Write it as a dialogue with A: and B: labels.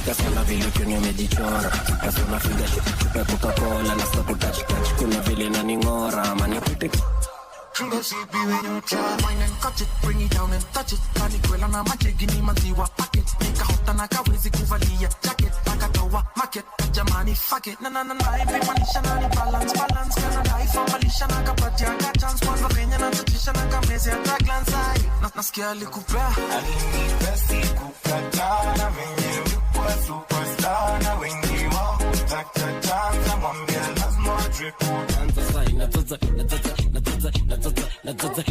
A: Kasana vile kwenye umejichora. Kasana figa chupa Coca-Cola na stop touch. Kuna vile na ningora mani pite.
B: Go see be when you try. Wine and cut it, bring it down and touch it. Kali kwela na machegini maziwa packet. Nika hota na kawezi kuvalia jacket. Nakatoa market, jamani fuck it. Na every manisha na ni balance. Kana life amalisha na kapatia ka chance. Kwanza venye na tatisha na kamezi ya glance eye. Nasikia alikupea.
C: Alinipea sikukata na venye ulikuwa superstar. Na wengi wao takataka mwambia lazima drip.
A: Natata